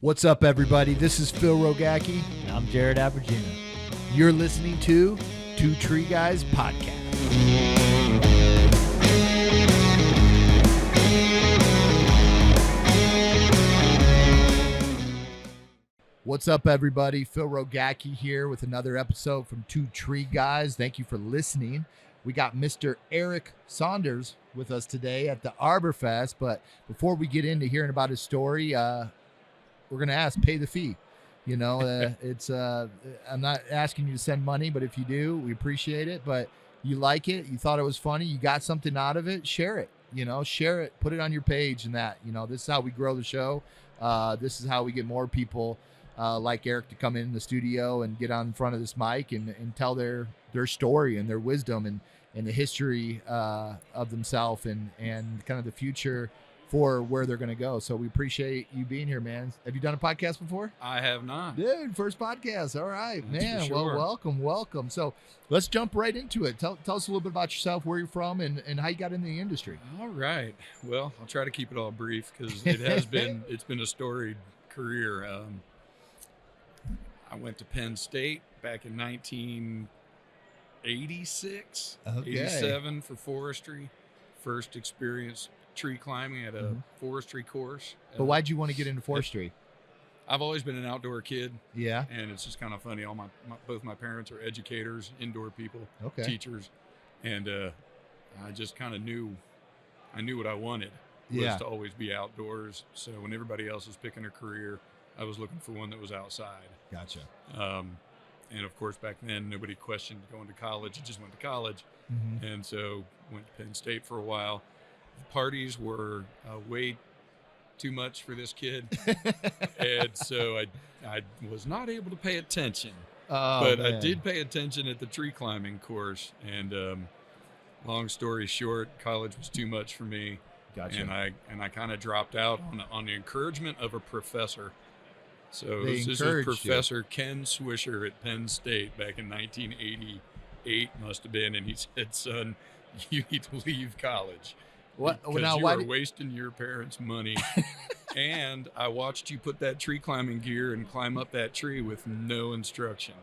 What's up, everybody? This is Phil Rogacki. And I'm Jared Abergina. You're listening to Two Tree Guys Podcast. What's up, everybody? Phil Rogacki here with another episode from Two Tree Guys. Thank you for listening. We got Mr. Eric Saunders with us today at the Arbor Fest. But before we get into hearing about his story, we're going to ask, pay the fee. You know, it's I'm not asking you to send money, but if you do, we appreciate it. But you like it, you thought it was funny, you got something out of it, share it. You know, share it, put it on your page, and that, you know, this is how we grow the show. This is how we get more people like Eric to come in the studio and get on in front of this mic and tell their story and their wisdom and the history of themselves and kind of the future for where they're going to go. So we appreciate you being here, man. Have you done a podcast before? I have not. Dude, first podcast. All right, That's man. sure. Well, welcome. So let's jump right into it. Tell us a little bit about yourself, where you're from, and how you got into the industry. All right. Well, I'll try to keep it all brief because it's been a storied career. I went to Penn State back in 1986, 87 for forestry. First experience tree climbing at a forestry course. But why'd you want to get into forestry? I've always been an outdoor kid. Yeah. And it's just kind of funny. Both my parents are educators, indoor people, Okay. teachers. And I just kind of knew what I wanted was Yeah. to always be outdoors. So when everybody else was picking a career, I was looking for one that was outside. Gotcha. And of course, back then, nobody questioned going to college. You just went to college. Mm-hmm. And so went to Penn State for a while. The parties were way too much for this kid. And so I was not able to pay attention. But man. I did pay attention at the tree climbing course. And long story short, college was too much for me. Gotcha. And I kind of dropped out on the encouragement of a professor. So They this is encouraged Professor Ken Swisher at Penn State back in 1988 must have been. And he said, son, you need to leave college. What? Because Now, you why are wasting your parents' money. And I watched you put that tree climbing gear and climb up that tree with no instruction.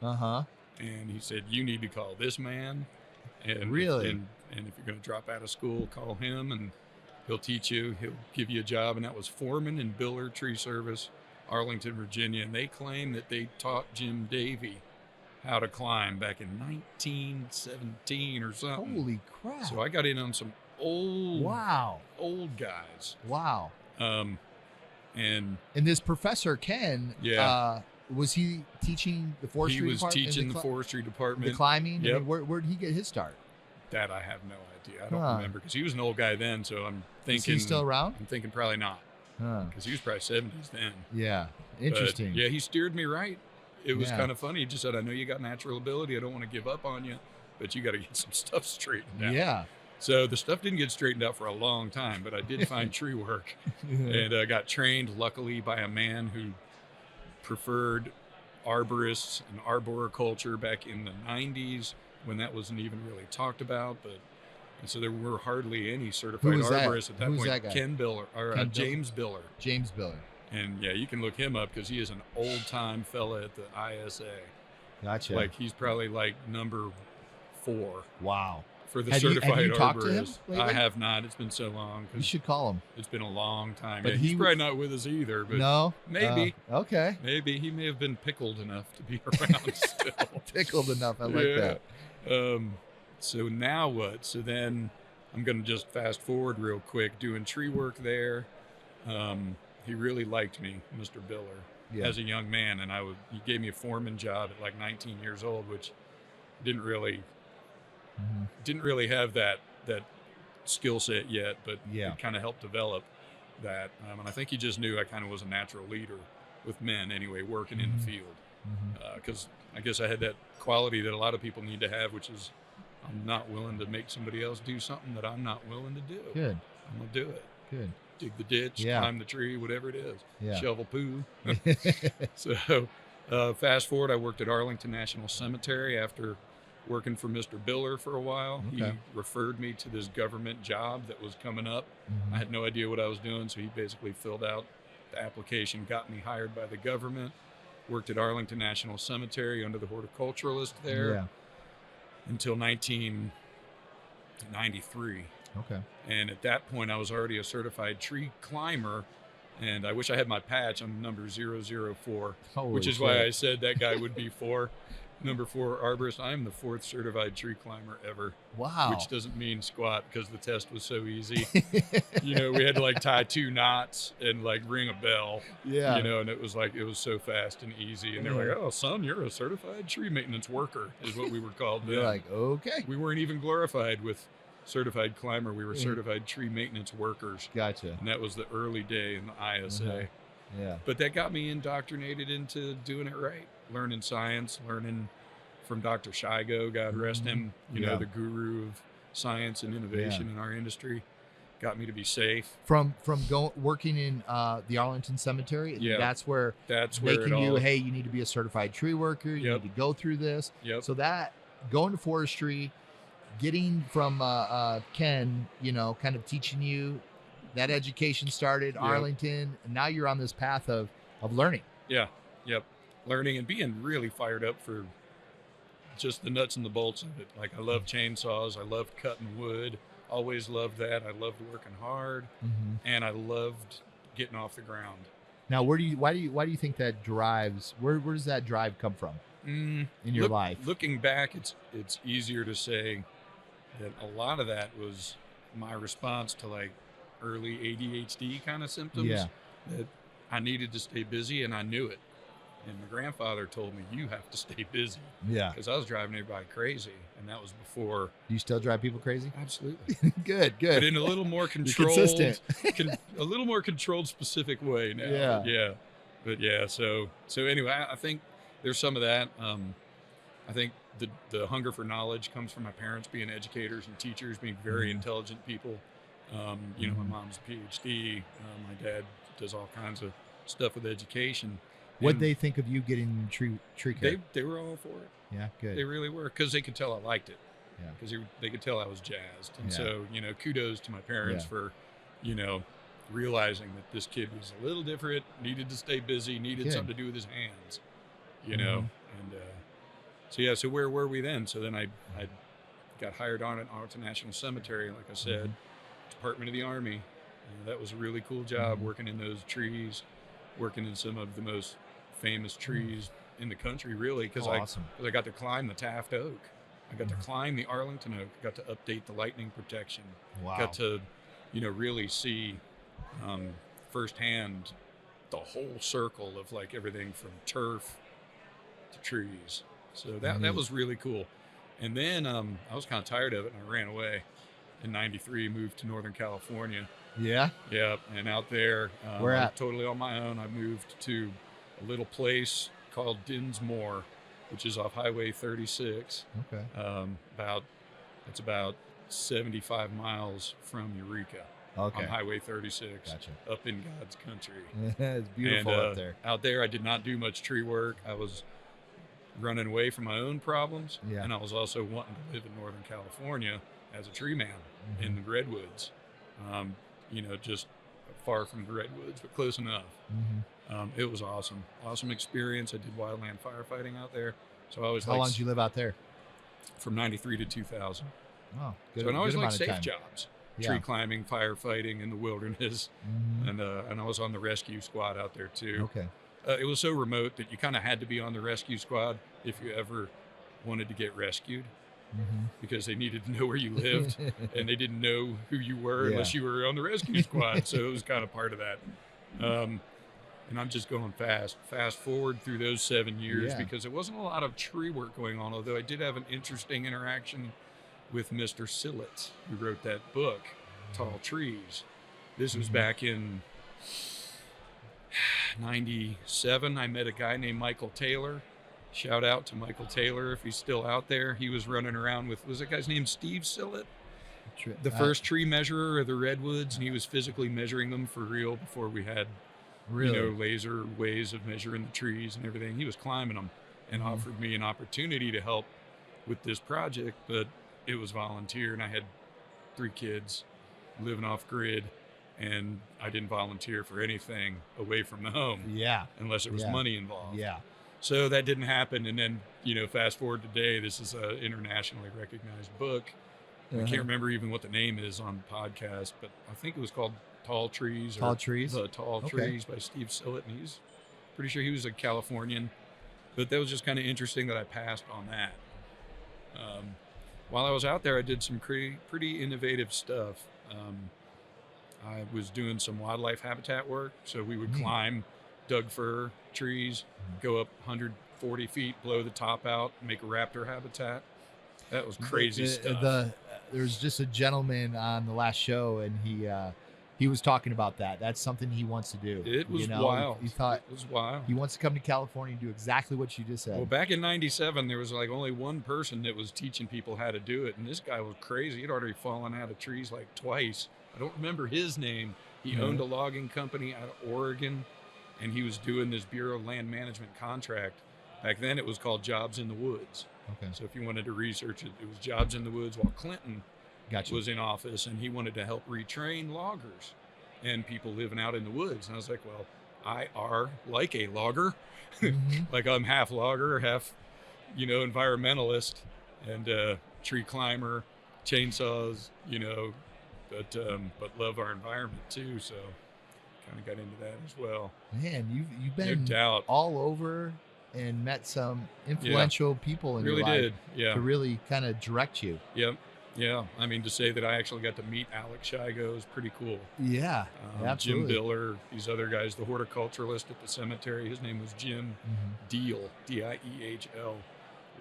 Uh-huh. And he said, you need to call this man. And Really? And if you're going to drop out of school, call him and he'll teach you. He'll give you a job. And that was Forman Biller Tree Service, Arlington, Virginia. And they claim that they taught Jim Davey how to climb back in 1917 or something. Holy crap. So I got in on some old guys. Wow. And this Professor Ken, Yeah. Was he teaching the forestry he was department? teaching the forestry department. The climbing? Yep. I mean, where did he get his start? That I have no idea. I don't Huh. remember because he was an old guy then. So I'm thinking. Is he still around? I'm thinking probably not Huh. because he was probably 70s then. Yeah. But, Interesting. yeah, he steered me right. It was Yeah. kind of funny. He just said, I know you got natural ability. I don't want to give up on you, but you got to get some stuff straightened out. Yeah. So the stuff didn't get straightened out for a long time, but I did find tree work. And I got trained, luckily, by a man who preferred arborists and arboriculture back in the 90s when that wasn't even really talked about. And so there were hardly any certified was that? arborists at that Who was point. that guy? Ken Biller, or Ken Biller? James Biller. James Biller. And yeah, you can look him up because he is an old-time fella at the ISA. Gotcha. Like he's probably like number 4 wow. for the Have you certified talked to him arborist. lately? I have not. It's been so long. 'Cause You should call him. it's been a long time. But Yeah, he he's probably not with us either, but No? maybe. Okay. Maybe he may have been pickled enough to be around still. Tickled enough. I like that. So now what? So then I'm going to just fast forward real quick, doing tree work there. He really liked me, Mr. Biller, Yeah. as a young man, and he gave me a foreman job at like 19 years old, which didn't really have that skill set yet, but Yeah. it kind of helped develop that. And I think he just knew I kind of was a natural leader with men anyway, working in the field. Because I guess I had that quality that a lot of people need to have, which is I'm not willing to make somebody else do something that I'm not willing to do. Good. I'm going to do it. Good. Dig the ditch, Yeah. climb the tree, whatever it is. Yeah. Shovel poo. So fast forward, I worked at Arlington National Cemetery after working for Mr. Biller for a while. Okay. He referred me to this government job that was coming up. I had no idea what I was doing, so he basically filled out The application got me hired by the government. Worked at Arlington National Cemetery under the horticulturalist there Yeah. until 1993. Okay. And at that point, I was already a certified tree climber. And I wish I had my patch on number 004, which is why I said that guy would be 4. Number 4 arborist. I am the 4th certified tree climber ever. Wow. Which doesn't mean squat because the test was so easy. We had to like tie 2 knots and like ring a bell. Yeah. And it was so fast and easy. And they're like, "Oh, son, you're a certified tree maintenance worker," is what we were called then. You're like, okay. We weren't even glorified with certified climber. We were certified tree maintenance workers. Gotcha. And that was the early day in the ISA. Yeah. But that got me indoctrinated into doing it right, learning science, learning from Dr. Shigo, God rest him, the guru of science and innovation in our industry. Got me to be safe. From working in the Arlington Cemetery, that's where making you, hey, you need to be a certified tree worker. You need to go through this. Yep. So that going to forestry, getting from Ken, kind of teaching you that education started, Arlington, and now you're on this path of learning. Yeah. Yep. Learning and being really fired up for just the nuts and the bolts of it. Like, I love chainsaws. I loved cutting wood. Always loved that. I loved working hard, and I loved getting off the ground. Now, why do you think that drives? Where does that drive come from in your life? Looking back, it's easier to say that a lot of that was my response to like early ADHD kind of symptoms. Yeah. That I needed to stay busy, and I knew it. And my grandfather told me, "You have to stay busy." Yeah. Because I was driving everybody crazy, and that was before. Do you still drive people crazy? Absolutely. Good. But in a little more controlled, a little more controlled, specific way now. Yeah. But yeah. So anyway, I think there's some of that. I think the hunger for knowledge comes from my parents being educators and teachers, being very intelligent people. My mom's a PhD. My dad does all kinds of stuff with education. What'd they think of you getting tree care? They were all for it. Yeah, good. They really were, because they could tell I liked it. Yeah. Because they could tell I was jazzed. And so, kudos to my parents for, realizing that this kid was a little different, needed to stay busy, needed something to do with his hands, And so where were we then? So then I got hired on at Arlington National Cemetery, like I said, Department of the Army. That was a really cool job, working in those trees, working in some of the most famous trees in the country, really, because I got to climb the Taft Oak. I got to climb the Arlington Oak. I got to update the lightning protection. Wow. Got to, really see firsthand the whole circle of like everything from turf to trees. So that was really cool. And then I was kind of tired of it, and I ran away. In '93, moved to Northern California. Yeah? Yeah, and out there, Where at? Totally on my own. I moved to a little place called Dinsmore, which is off Highway 36. Okay. It's about 75 miles from Eureka. Okay. On Highway 36. Gotcha. Up in God's country. It's beautiful up there. Out there, I did not do much tree work. I was running away from my own problems, and I was also wanting to live in Northern California as a tree man in the redwoods. Just far from the redwoods, but close enough. It was awesome. Awesome experience. I did wildland firefighting out there. So I was How long did you live out there? From '93 to 2000. Oh, good. So I always liked safe safe jobs. Yeah. Tree climbing, firefighting in the wilderness. And I was on the rescue squad out there too. Okay. It was so remote that you kind of had to be on the rescue squad if you ever wanted to get rescued. Because they needed to know where you lived, and they didn't know who you were unless you were on the rescue squad. So it was kind of part of that. And I'm just going fast forward through those 7 years because there wasn't a lot of tree work going on, although I did have an interesting interaction with Mr. Sillett, who wrote that book, Tall Trees. This was back in '97. I met a guy named Michael Taylor. Shout out to Michael Taylor if he's still out there. He was running around with, was that guy's name Steve Sillett? The first tree measurer of the redwoods, and he was physically measuring them for real before we had, laser ways of measuring the trees and everything. He was climbing them and offered me an opportunity to help with this project, but it was volunteer, and I had 3 kids living off grid, and I didn't volunteer for anything away from the home Yeah. unless there was Yeah. money involved. Yeah. So that didn't happen. And then, fast forward today, this is an internationally recognized book. I can't remember even what the name is on the podcast, but I think it was called Tall Trees. Tall Trees? The Tall Okay. Trees by Steve Sillett. And he's pretty sure he was a Californian. But that was just kind of interesting that I passed on that. While I was out there, I did some pretty innovative stuff. I was doing some wildlife habitat work. So we would climb Doug fir trees, go up 140 feet, blow the top out, make a raptor habitat. That was crazy stuff. There's just a gentleman on the last show, and he was talking about that. That's something he wants to do. It was wild. He thought it was wild. he wants to come to California and do exactly what you just said. Well, back in '97, there was like only one person that was teaching people how to do it, and this guy was crazy. He'd already fallen out of trees like twice. I don't remember his name. He owned a logging company out of Oregon, and he was doing this Bureau of Land Management contract. Back then, it was called Jobs in the Woods. Okay. So if you wanted to research it, it was Jobs in the Woods while Clinton Gotcha. was in office, and he wanted to help retrain loggers and people living out in the woods. And I was like, well, I are like a logger. Like I'm half logger, half, environmentalist and tree climber, chainsaws, but love our environment too. So kind of got into that as well. Man, you've No been doubt. all over and met some influential people in Really your life did. Yeah. to really kind of direct you. Yep. Yeah. I mean, to say that I actually got to meet Alex Shigo is pretty cool. Yeah, absolutely. Jim Biller, these other guys, the horticulturalist at the cemetery, his name was Jim Deal, D-I-E-H-L.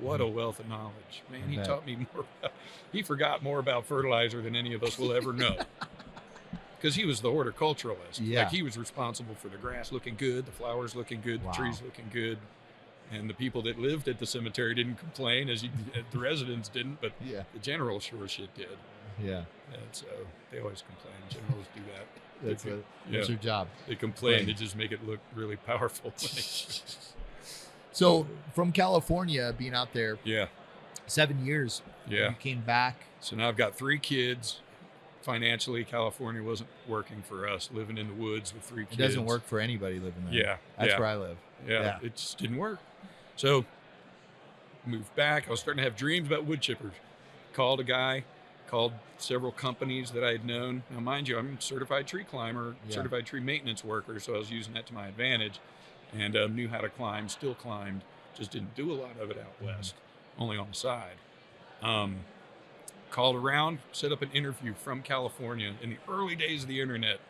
What a wealth of knowledge. Man, he taught me more. He forgot more about fertilizer than any of us will ever know. Because he was the horticulturalist. Yeah. Like he was responsible for the grass looking good, the flowers looking good, the trees looking good. And the people that lived at the cemetery didn't complain, as the residents didn't, but the general sure shit did. Yeah. And so they always complain. Generals do that. That's your job. They complain to just make it look really powerful. So from California, being out there 7 years, Yeah. you came back. So now I've got 3 kids. Financially, California wasn't working for us, living in the woods with 3 kids. It doesn't work for anybody living there. Yeah. That's where I live. Yeah. It just didn't work. So moved back. I was starting to have dreams about wood chippers. Called a guy, called several companies that I had known. Now, mind you, I'm a certified tree climber, certified tree maintenance worker, so I was using that to my advantage and knew how to climb, still climbed, just didn't do a lot of it out west, only on the side. Called around, set up an interview from California in the early days of the internet,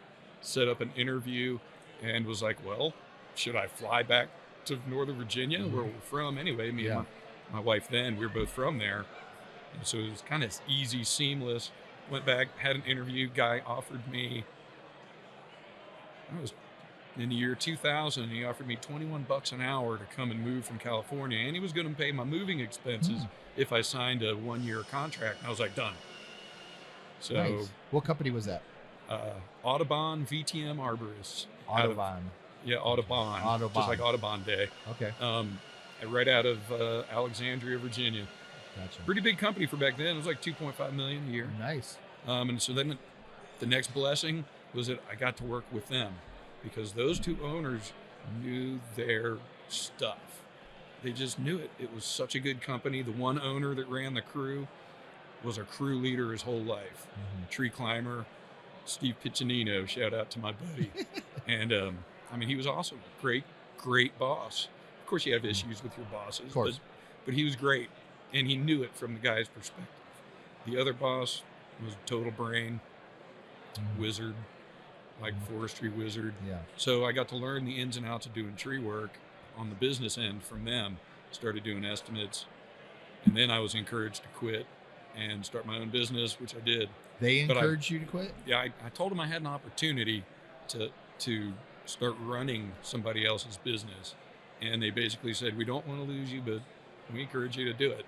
set up an interview and was like, well, should I fly back to Northern Virginia where we're from anyway? Me and my wife then, we were both from there. And so it was kind of easy, seamless. Went back, had an interview. Guy offered me, it was in the year 2000, he offered me $21 an hour to come and move from California. And he was going to pay my moving expenses if I signed a 1-year contract. And I was like, done. So Nice. What company was that? Audubon VTM Arborists. Audubon. Audubon. Just like Audubon Day. Okay. Right out of Alexandria, Virginia. Gotcha. Pretty big company for back then. It was like $2.5 million a year. Nice. And so then the next blessing was that I got to work with them because those 2 owners knew their stuff. They just knew it. It was such a good company. The one owner that ran the crew was a crew leader his whole life. Tree climber, Steve Piccinino, shout out to my buddy. And I mean, he was awesome. Great boss. Of course you have issues with your bosses, but he was great. And he knew it from the guy's perspective. The other boss was a total brain, wizard, like forestry wizard. Yeah. So I got to learn the ins and outs of doing tree work on the business end from them. Started doing estimates. And then I was encouraged to quit and start my own business, which I did. They encouraged you to quit? Yeah, I told them I had an opportunity to start running somebody else's business. And they basically said, we don't want to lose you, but we encourage you to do it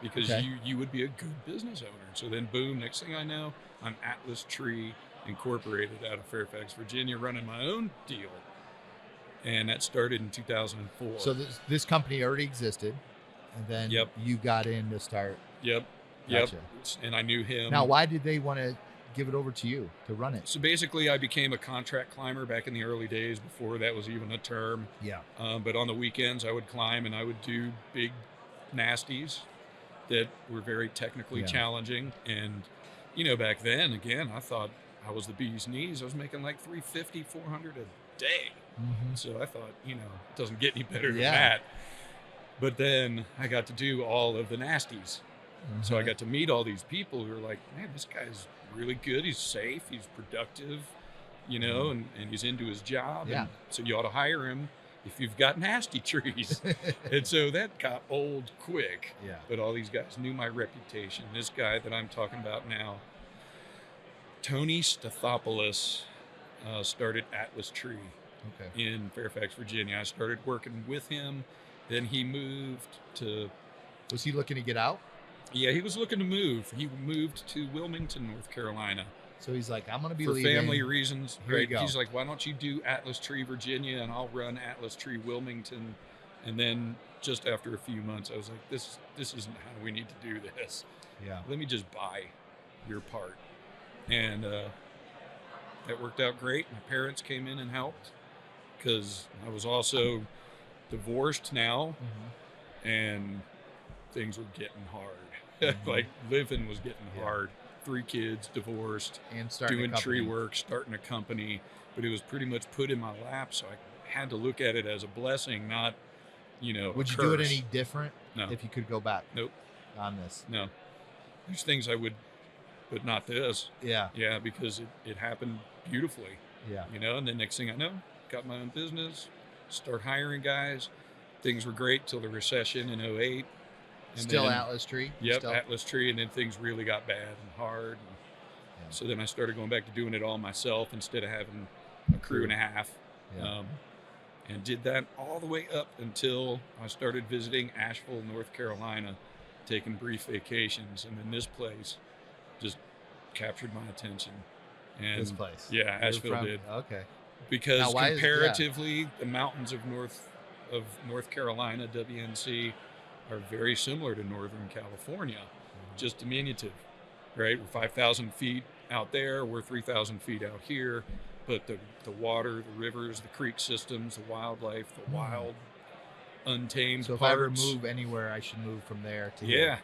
because you would be a good business owner. So then boom, next thing I know, I'm Atlas Tree Incorporated out of Fairfax, Virginia, running my own deal. And that started in 2004. So this company already existed, and then you got in to start. Yep. Gotcha. And I knew him. Now, why did they want to give it over to you to run it? So basically, I became a contract climber back in the early days before that was even a term. Yeah. But on the weekends, I would climb and I would do big nasties that were very technically challenging. And, back then, again, I thought I was the bee's knees. I was making like 350, 400 a day. Mm-hmm. So I thought, it doesn't get any better than that. But then I got to do all of the nasties. Mm-hmm. So I got to meet all these people who are like, man, this guy's really good. He's safe. He's productive, and he's into his job. Yeah. And so you ought to hire him if you've got nasty trees. And so that got old quick. Yeah. But all these guys knew my reputation. This guy that I'm talking about now, Tony Stathopoulos, started Atlas Tree in Fairfax, Virginia. I started working with him. Then he moved to... Was he looking to get out? Yeah, he was looking to move. He moved to Wilmington, North Carolina. So he's like, I'm going to be for leaving. family reasons. Here right? you go. He's like, why don't you do Atlas Tree, Virginia, and I'll run Atlas Tree, Wilmington. And then just after a few months, I was like, this isn't how we need to do this. Yeah. Let me just buy your part. And that worked out great. My parents came in and helped because I was also divorced now, and things were getting hard. Like living was getting hard. 3 kids, divorced, and doing tree work, starting a company, but it was pretty much put in my lap. So I had to look at it as a blessing, not, Would you curse. do it any different? No. If you could go back? Nope. On this? No. There's things I would, but not this. Yeah. Yeah, because it happened beautifully. Yeah. And then next thing I know, got my own business, start hiring guys. Things were great till the recession in 2008. And Still then, Atlas Tree? Yep, Still? Atlas Tree, and then things really got bad and hard. And so then I started going back to doing it all myself instead of having a crew and a half. Yeah. And did that all the way up until I started visiting Asheville, North Carolina, taking brief vacations. And then this place just captured my attention. And This place? Yeah, Asheville did. Okay. Because Now, why comparatively, the mountains of North Carolina, WNC, are very similar to Northern California, just diminutive, right? We're 5,000 feet out there, we're 3,000 feet out here, but the water, the rivers, the creek systems, the wildlife, the wild, untamed So if parts. I ever move anywhere, I should move from there to Yeah,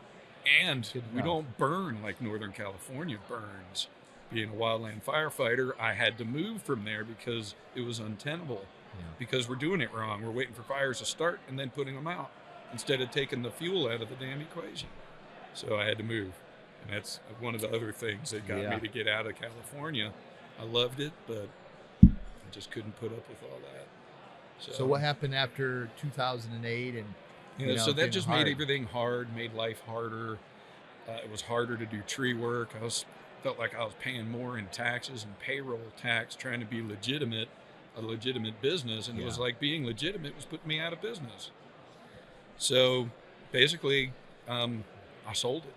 here. and we don't burn like Northern California burns. Being a wildland firefighter, I had to move from there because it was untenable. Yeah. Because we're doing it wrong. We're waiting for fires to start and then putting them out, instead of taking the fuel out of the damn equation. So I had to move. And that's one of the other things that got me to get out of California. I loved it, but I just couldn't put up with all that. So what happened after 2008? And so that just made everything hard, made life harder. It was harder to do tree work. Felt like I was paying more in taxes and payroll tax trying to be a legitimate business. And it was like being legitimate was putting me out of business. So basically, I sold it.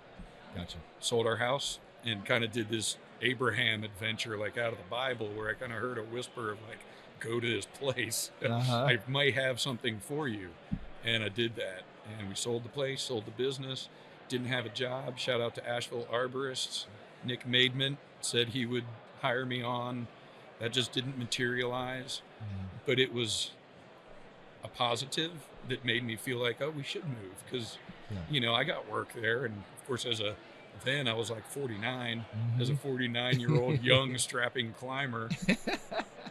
Gotcha. Sold our house and kind of did this Abraham adventure, like out of the Bible, where I kind of heard a whisper of like, go to this place. I might have something for you. And I did that. And we sold the place, sold the business, didn't have a job. Shout out to Asheville arborists. Nick Maidman said he would hire me on. That just didn't materialize. But it was a positive that made me feel like, oh, we should move, because I got work there. And of course, then I was like 49 as a 49-year-old young strapping climber.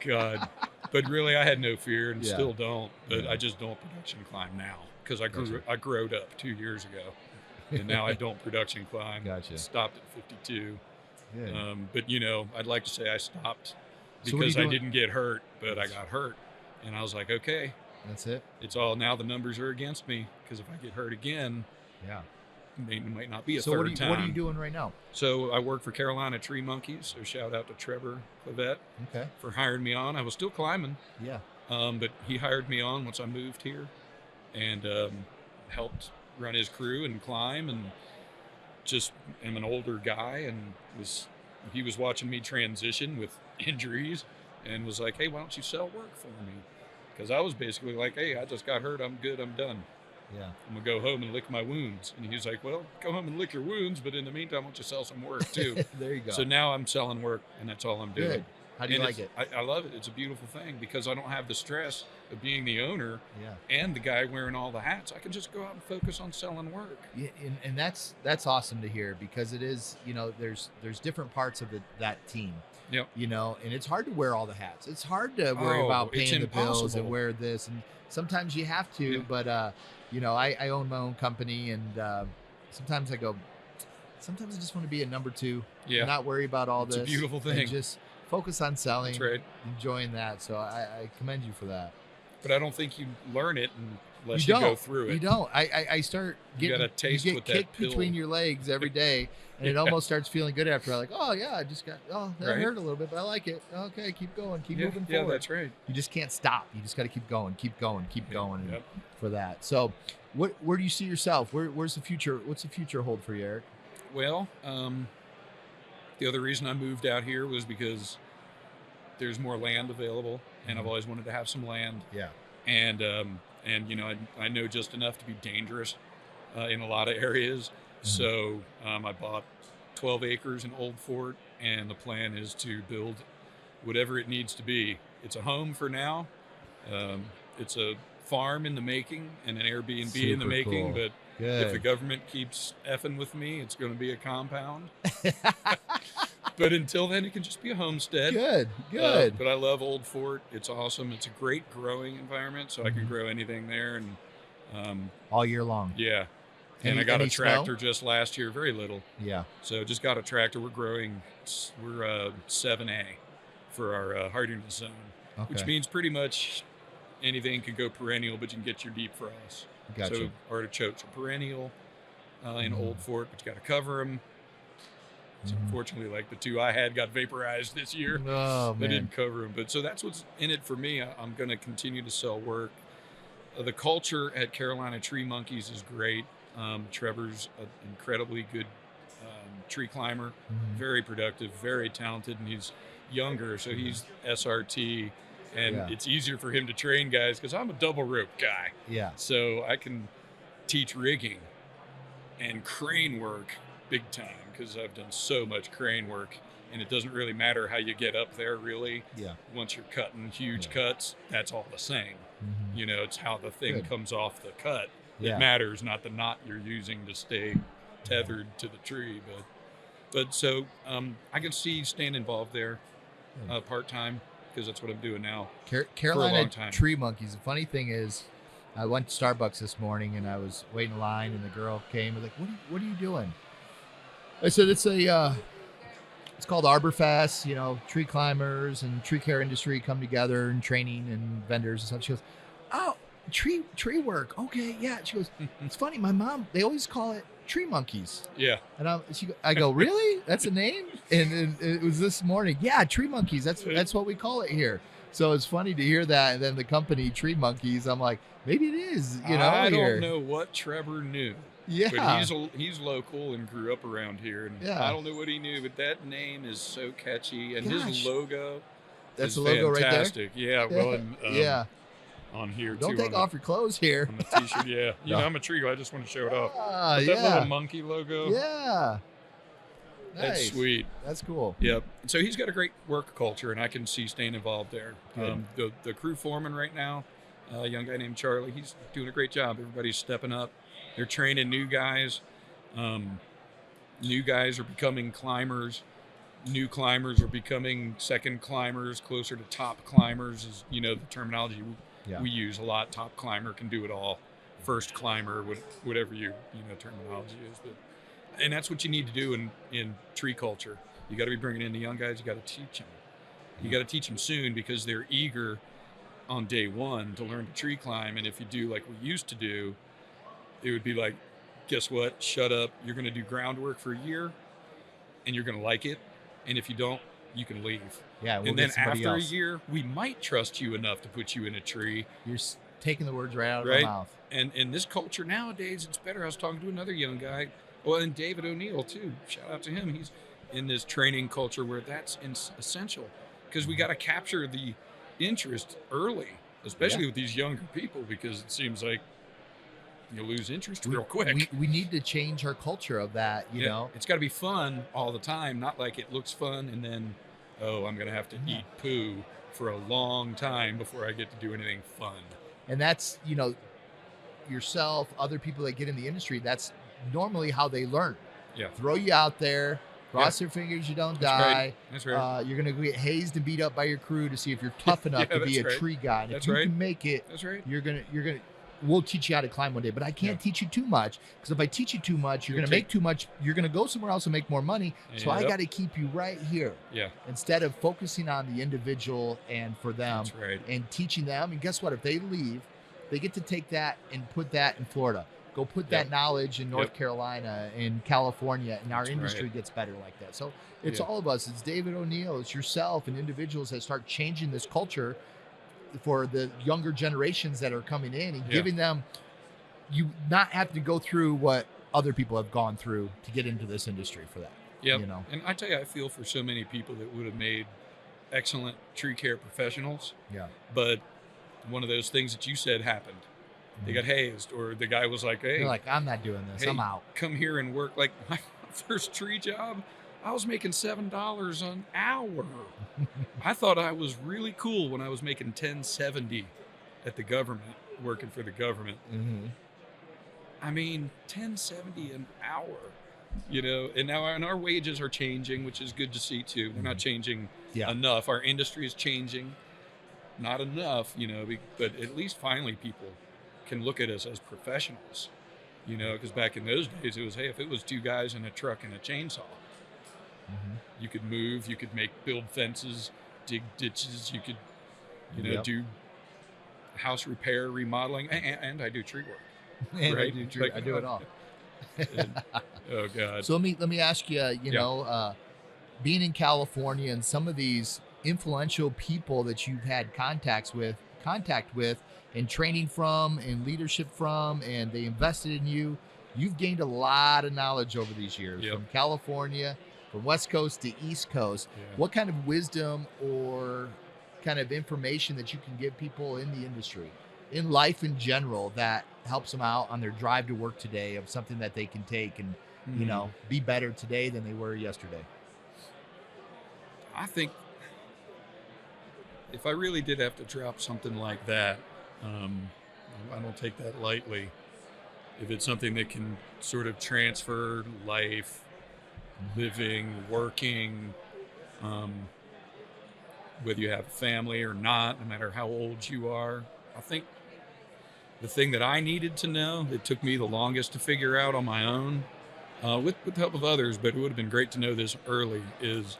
God, but really I had no fear and still don't, but I just don't production climb now because I growed up 2 years ago, and now I don't production climb. Gotcha. Stopped at 52. Yeah. But I'd like to say I stopped because I didn't get hurt, but I got hurt, and I was like, okay, that's it. It's all, now the numbers are against me, because if I get hurt again, it might not be a third time. What are you doing right now? So I work for Carolina Tree Monkeys. So shout out to Trevor Clavette for hiring me on. I was still climbing. Yeah. But he hired me on once I moved here, and helped run his crew and climb, and just am an older guy, and he was watching me transition with injuries and was like, hey, why don't you sell work for me? Because I was basically like, hey, I just got hurt. I'm good. I'm done. Yeah. I'm going to go home and lick my wounds. And he's like, well, go home and lick your wounds, but in the meantime, why don't you sell some work too? There you go. So now I'm selling work, and that's all I'm doing. Good. How do you like it? I love it. It's a beautiful thing because I don't have the stress of being the owner Yeah. and the guy wearing all the hats. I can just go out and focus on selling work. Yeah, and that's awesome to hear, because it is, there's different parts of that team. Yep. And it's hard to wear all the hats. It's hard to worry about it's paying the bills and impossible. wear this, and sometimes you have to. Yeah. But I own my own company, and sometimes I just want to be a number two. Yeah. And not worry about all It's this. a beautiful thing. And just focus on selling. That's right. Enjoying that. So I commend you for that. But I don't think you learn it unless You you don't. go through it. You don't. I start You getting gotta taste you get what that kicked pill- between your legs every day, and it almost starts feeling good after. Like, oh yeah, I just that Right. hurt a little bit, but I like it. Okay, keep going, keep moving Yeah, forward. that's right. You just can't stop. You just got to keep going, keep going, keep going Yep. for that. So, where do you see yourself? Where's the future? What's the future hold for you, Eric? Well, the other reason I moved out here was because there's more land available, and I've always wanted to have some land. Yeah. And I know just enough to be dangerous in a lot of areas. So I bought 12 acres in Old Fort, and the plan is to build whatever it needs to be. It's a home for now. It's a farm in the making and an Airbnb in the Super making. cool. But Good. if the government keeps effing with me, it's going to be a compound. But until then, it can just be a homestead. Good. But I love Old Fort. It's awesome. It's a great growing environment, so I can grow anything there. And All year long. yeah. And I got Any a tractor snow? just last year, very little. Yeah. So just got a tractor. We're 7A for our hardihood zone, which Okay. means pretty much anything can go perennial, but you can get your deep frost. Gotcha. So artichokes are perennial in Old Fort, but you got to cover them. So unfortunately, like the two I had got vaporized this year. Oh They man. didn't cover them. But so that's what's in it for me. I'm going to continue to sell work. The culture at Carolina Tree Monkeys is great. Trevor's an incredibly good tree climber, very productive, very talented, and he's younger, so he's SRT, and Yeah. it's easier for him to train guys because I'm a double rope guy. Yeah. So I can teach rigging and crane work big time because I've done so much crane work, and it doesn't really matter how you get up there, really. Yeah. Once you're cutting huge Yeah. cuts, that's all the same. You know, it's how the thing Good. comes off the cut Yeah. that matters, not the knot you're using to stay tethered to the tree. But so I can see staying involved there part-time because that's what I'm doing now. Carolina long time. Tree Monkeys. The funny thing is, I went to Starbucks this morning and I was waiting in line, and the girl came and like, "What are you doing?" I said, "It's called Arborfest. You know, tree climbers and tree care industry come together and training and vendors and stuff." She goes, "Oh, tree work. Okay, yeah." She goes, "It's funny. My mom, they always call it Tree Monkeys." Yeah. And I go, "Really? That's a name?" And it was this morning. Yeah, Tree Monkeys. That's what we call it here. So it's funny to hear that. And then the company Tree Monkeys, I'm like, maybe it is. I here. don't know what Trevor knew. Yeah. But he's local and grew up around here, and Yeah. I don't know what he knew, but that name is so catchy, and Gosh. his logo. That's is the logo right there? fantastic. Yeah. Well, and Yeah. on here Don't too. take on off your clothes here. the T-shirt. Yeah. You No. know, I'm a tree guy. I just want to show it off. Ah, But that yeah. little monkey logo. Yeah. That's Nice. sweet. That's cool. Yep. So he's got a great work culture, and I can see staying involved there. Good. The crew foreman right now, a young guy named Charlie, he's doing a great job. Everybody's stepping up. They're training new guys. New guys are becoming climbers. New climbers are becoming second climbers, closer to top climbers is, the terminology Yeah. we use a lot. Top climber can do it all. First climber, whatever your terminology is. And that's what you need to do in tree culture. You got to be bringing in the young guys. You got to teach them. You got to teach them soon because they're eager on day one to learn to tree climb. And if you do like we used to do, it would be like, guess what? Shut up. You're going to do groundwork for a year and you're going to like it. And if you don't, you can leave. Yeah. We'll And then get somebody after else. a year, we might trust you enough to put you in a tree. You're taking the words right out of Right. my mouth. And in this culture nowadays, it's better. I was talking to another young guy. Well, and David O'Neill, too. Shout out to him. He's in this training culture where that's essential because we got to capture the interest early, especially with these younger people, because it seems like you lose interest real quick. We need to change our culture of that, you know. It's got to be fun all the time, not like it looks fun and then, oh, I'm going to have to eat poo for a long time before I get to do anything fun. And that's, you know, yourself, other people that get in the industry, that's normally how they learn. Yeah. Throw you out there, cross your fingers you don't die. That's right. You're going to get hazed and beat up by your crew to see if you're tough enough to be a tree guy. And if you can make it, you're going to we'll teach you how to climb one day, but I can't teach you too much, because if I teach you too much, you're going to make too much. You're going to go somewhere else and make more money. So I got to keep you right here. Yeah. Instead of focusing on the individual and for them and teaching them. And guess what? If they leave, they get to take that and put that in Florida. Go put that knowledge in North Carolina, in California, and our industry gets better like that. So it's all of us. It's David O'Neill. It's yourself and individuals that start changing this culture for the younger generations that are coming in and giving them, you not have to go through what other people have gone through to get into this industry for that. Yeah. You know? And I tell you, I feel for so many people that would have made excellent tree care professionals. Yeah. But one of those things that you said happened. They got hazed, or the guy was like, hey, they're like, I'm not doing this. I'm out. Come here and work. Like my first tree job, I was making $7 an hour. I thought I was really cool when I was making $10.70 at the government, working for the government. Mm-hmm. I mean, $10.70 an hour, you know, and now our wages are changing, which is good to see too. They're not changing enough. Our industry is changing, not enough, you know, but at least finally people can look at us as professionals, you know, because back in those days it was, hey, if it was two guys in a truck and a chainsaw, you could move, you could build fences, dig ditches, you could, you know, do house repair, remodeling, and I do tree work. And right? I do it all. Oh God. So let me ask you, you know, being in California and some of these influential people that you've had contact with and training from and leadership from, and they invested in you, you've gained a lot of knowledge over these years from California, from West Coast to East Coast. What kind of wisdom or kind of information that you can give people in the industry, in life in general, that helps them out on their drive to work today, of something that they can take and, you know, be better today than they were yesterday? I think if I really did have to drop something like that, I don't take that lightly. If it's something that can sort of transfer life, living, working, whether you have a family or not, no matter how old you are, I think the thing that I needed to know, that took me the longest to figure out on my own, with the help of others, but it would have been great to know this early, is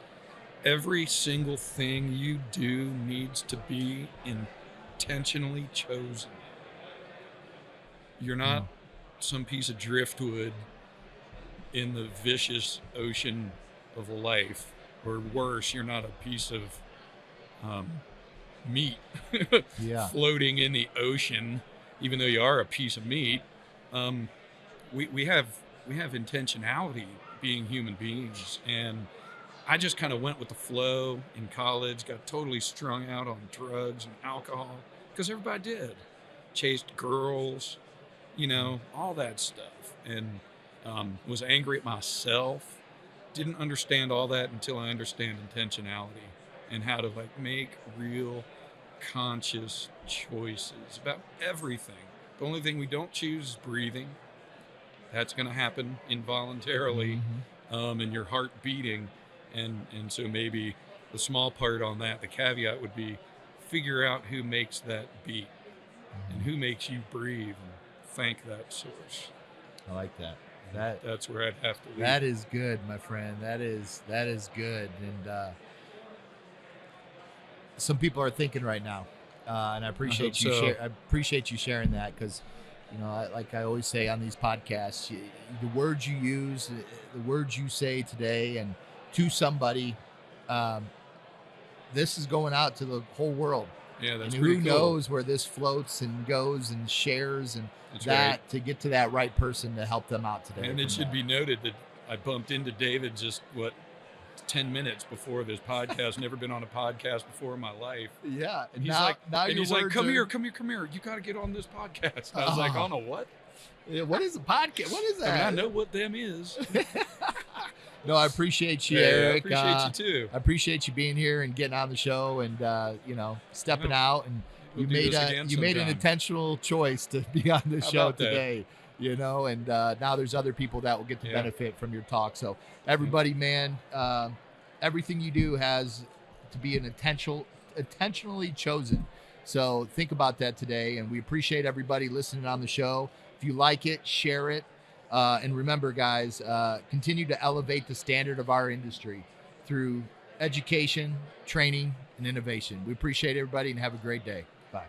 every single thing you do needs to be intentionally chosen. You're not some piece of driftwood in the vicious ocean of life, or worse, you're not a piece of meat floating in the ocean, even though you are a piece of meat. We have intentionality being human beings, and I just kind of went with the flow in college, got totally strung out on drugs and alcohol, because everybody did. Chased girls, you know, all that stuff. And was angry at myself. Didn't understand all that until I understand intentionality and how to make real conscious choices about everything. The only thing we don't choose is breathing. That's going to happen involuntarily, and your heart beating. And so maybe the small part on that, the caveat would be, figure out who makes that beat and who makes you breathe, and thank that source. I like that. That's where I'd have to leave. That is good, my friend. That is good. And some people are thinking right now, and I appreciate you. I appreciate you sharing that, because, you know, like I always say on these podcasts, the words you use, the words you say today, and to somebody, this is going out to the whole world. Yeah, that's and pretty who cool. knows where this floats and goes and shares, and That's that right. to get to that right person to help them out today. And it should be noted that I bumped into David just 10 minutes before this podcast. Never been on a podcast before in my life. Yeah. And he's now like, come here. You got to get on this podcast. And I was like, on a what? Yeah, what is a podcast? What is that? I mean, I know what them is. No, I appreciate you, Yeah, Eric. I appreciate you too. I appreciate you being here and getting on the show and stepping out. And We'll you do this made again you made an sometime. intentional choice to be on this How show about that? today. And now there's other people that will get the Yeah. benefit from your talk. So everybody, man, everything you do has to be intentionally chosen. So think about that today. And we appreciate everybody listening on the show. If you like it, share it. And remember, guys, continue to elevate the standard of our industry through education, training, and innovation. We appreciate everybody and have a great day. Bye.